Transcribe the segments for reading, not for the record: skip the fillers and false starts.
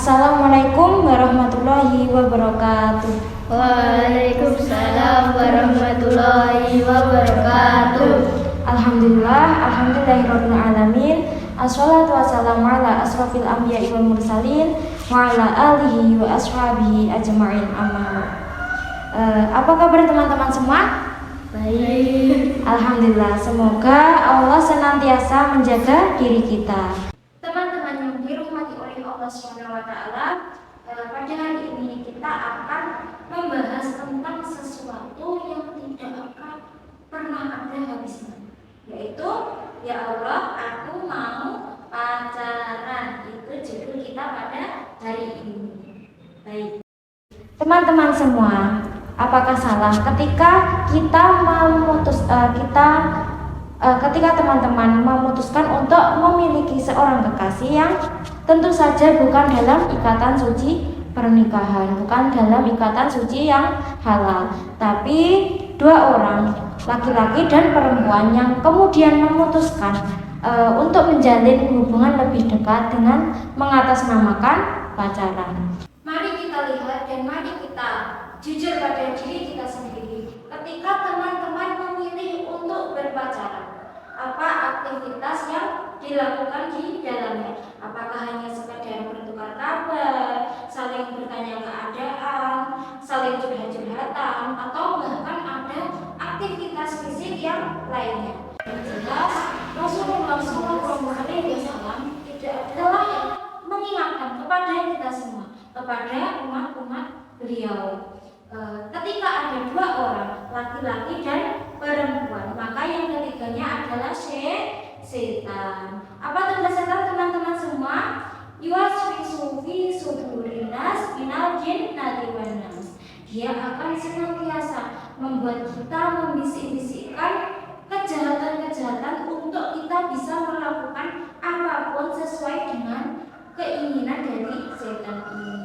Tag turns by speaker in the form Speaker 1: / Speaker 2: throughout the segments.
Speaker 1: Assalamualaikum warahmatullahi wabarakatuh.
Speaker 2: Waalaikumsalam warahmatullahi wabarakatuh.
Speaker 1: Alhamdulillahirabbil alamin. Assalatu wassalamu ala asrofil anbiya'i wal mursalin wa ala alihi wa ashabihi ajma'in amma. Apa kabar teman-teman semua?
Speaker 2: Baik.
Speaker 1: Alhamdulillah, semoga Allah senantiasa menjaga diri kita. Teman-teman yang dirahmati oleh Allah Subhanahu wa taala, pada hari ini kita akan membahas tentang sesuatu yang tidak akan pernah ada habisnya, yaitu ya Allah, aku mau pacaran. Itu judul kita pada hari ini. Baik. Teman-teman semua, apakah salah ketika kita ketika teman-teman memutuskan untuk memiliki seorang kekasih yang tentu saja bukan dalam ikatan suci pernikahan, bukan dalam ikatan suci yang halal, tapi dua orang, laki-laki dan perempuan, yang kemudian memutuskan untuk menjalin hubungan lebih dekat dengan mengatasnamakan pacaran. Mari kita lihat dan mari kita jujur pada diri kita sendiri. Ketika teman-teman memilih untuk berpacaran, apa aktivitas yang dilakukan di dalamnya? Apakah hanya sekedar bertukar kabar, saling bertanya keadaan, saling curhat-curhatan, atau bahkan ada aktivitas fisik yang lainnya? Jelas Rasulullah SAW tidak adalah mengingatkan kepada kita semua, kepada umat-umat beliau. Ketika ada dua orang, laki-laki dan perempuan, maka yang ketiganya adalah setan. Apa tugas setan, teman-teman semua? Yuwaswisu fi sudurin nas minal jinnati wan nas. Dia akan senantiasa membuat kita membisik-bisikkan kejahatan-kejahatan untuk kita bisa melakukan apapun sesuai dengan keinginan dari setan ini.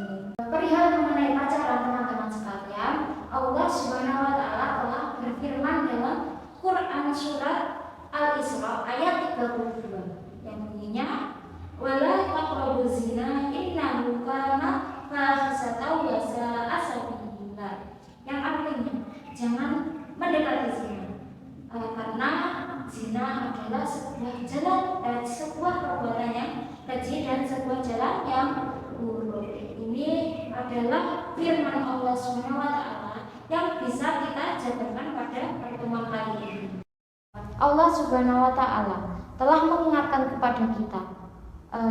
Speaker 1: Perihal mengenai pacaran, teman-teman sekalian, Allah Subhanahu wa taala telah berfirman dalam Quran surat Al-Isra ayat 32 yang bunyinya wala taqrabuz zina innahu kana fahisatan wa sa'a sabila, yang artinya jangan mendekati zina, karena zina adalah sebuah perbuatan yang keji dan sebuah jalan yang buruk. Ini adalah firman Allah Subhanahu wa taala yang bisa kita jabarkan pada pertemuan kali ini. Allah Subhanahu wa taala telah mengingatkan kepada kita,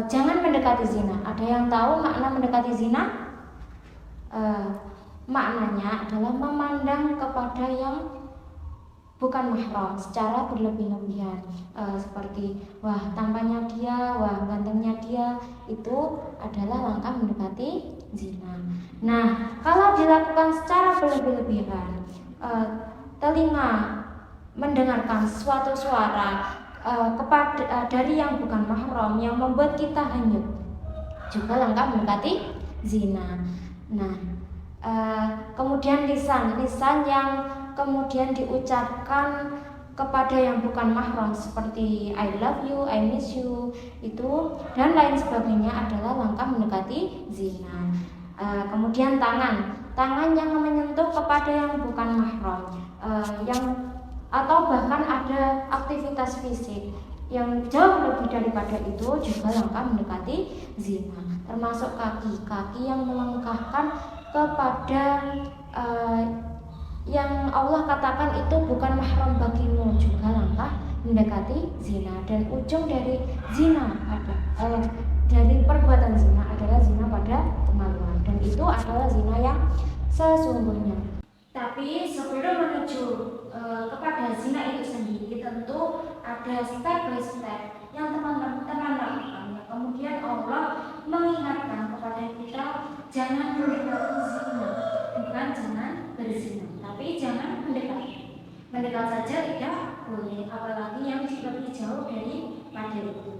Speaker 1: jangan mendekati zina. Ada yang tahu makna mendekati zina? Maknanya adalah memandang kepada yang bukan mahram secara berlebih-lebihan, seperti wah tampaknya dia, wah gantengnya dia. Itu adalah langkah mendekati zina. Nah, kalau dilakukan secara berlebih-lebihan, telinga mendengarkan suatu suara dari yang bukan mahram yang membuat kita hanyut, juga langkah mendekati zina. Nah, kemudian lisan yang kemudian diucapkan kepada yang bukan mahram seperti I love you, I miss you, itu dan lain sebagainya adalah langkah mendekati zina. Kemudian tangan yang menyentuh kepada yang bukan mahram, atau bahkan ada aktivitas fisik yang jauh lebih daripada itu juga langkah mendekati zina. Termasuk kaki yang melangkahkan kepada yang Allah katakan itu bukan mahram bagimu, juga langkah mendekati zina. Dan ujung dari zina dari perbuatan zina adalah zina pada kemaluan, dan itu adalah zina yang sesungguhnya. Tapi sebelum menuju kepada zina itu sendiri, tentu ada step by step yang teman-teman lakukan. Kemudian Allah mengingatkan kepada kita, jangan mendekati zina, bukan jangan berzina, tapi jangan mendekat. Mendekat saja tidak boleh, apalagi yang lebih jauh daripada itu.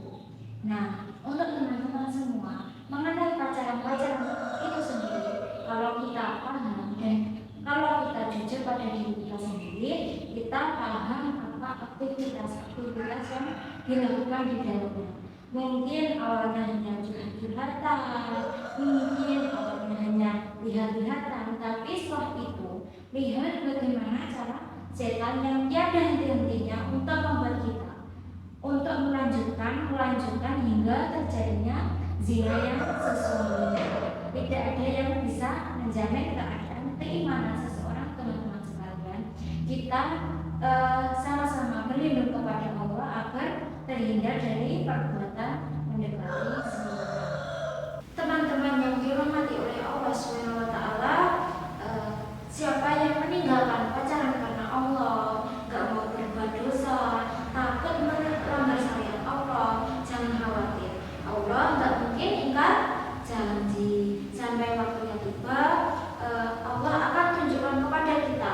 Speaker 1: Nah, untuk teman-teman semua mengenai pacaran itu sendiri, kalau kita paham dan kalau kita jujur pada diri kita sendiri, kita paham apa aktivitas yang dilakukan di dalamnya. Mungkin awalnya hanya curhat-curhatan, mungkin awalnya hanya lihat-lihatan, tapi setelah itu lihat bagaimana cara setan yang tiada henti-hentinya untuk membuat kita untuk melanjutkan hingga terjadinya zina yang sesungguhnya. Tidak ada yang bisa menjamin keadaan keimanan seseorang, teman-teman sekalian. Kita sama-sama berlindung kepada Allah agar terhindar dari perbuatan mendekati zina. Teman-teman yang dirahmati oleh Allah SWT, siapa yang meninggalkan pacaran karena Allah, gak mau berbuat dosa, takut melanggar syariat Allah, jangan khawatir. Allah gak mungkin ingkar janji. Sampai waktunya tiba, Allah akan tunjukkan kepada kita,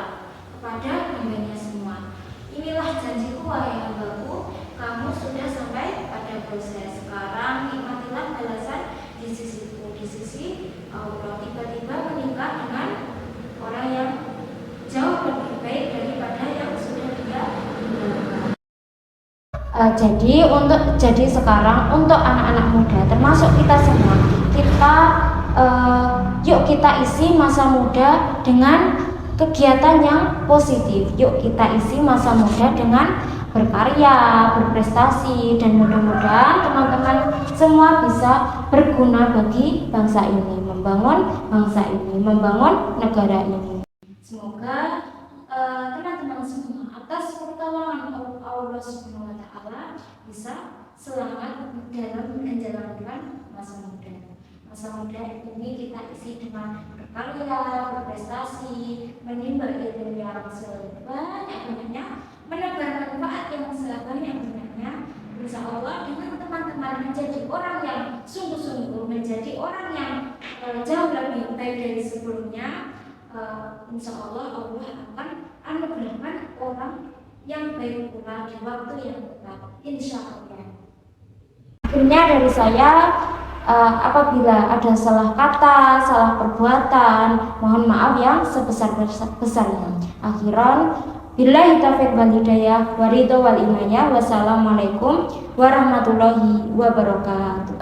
Speaker 1: kepada hambanya semua. Inilah janjiku wahai hambaku, kamu sudah sampai pada proses. Sekarang nikmatilah balasan di sisiku, di sisi Allah. Tiba-tiba menikah dengan orang yang jauh lebih baik daripada yang sudah dia tinggalkan. Jadi sekarang untuk anak-anak muda, termasuk kita semua, yuk kita isi masa muda dengan kegiatan yang positif. Yuk kita isi masa muda dengan berkarya, berprestasi, dan mudah-mudahan teman-teman semua bisa berguna bagi bangsa ini, membangun bangsa ini, membangun negara ini. Semoga teman-teman semua atas pertolongan Allah Subhanahu wa Ta'ala bisa selamat dalam menjalankan masa muda. Masa muda ini kita isi dengan berkarya, berprestasi, menimba ilmu yang sebanyak-banyaknya, menebar manfaat yang sebanyak-banyaknya. Insya Allah dengan teman-teman menjadi orang yang sungguh-sungguh, menjadi orang yang jauh lebih baik dari sebelumnya. Insya Allah akan anugerahkan orang yang baik pula di waktu yang tepat. Insya Allah. Akhirnya dari saya, apabila ada salah kata, salah perbuatan, mohon maaf yang sebesar-besarnya. Akhiran, billahi taufiq wal hidayah, waridho wal inayah. Wassalamualaikum warahmatullahi wabarakatuh.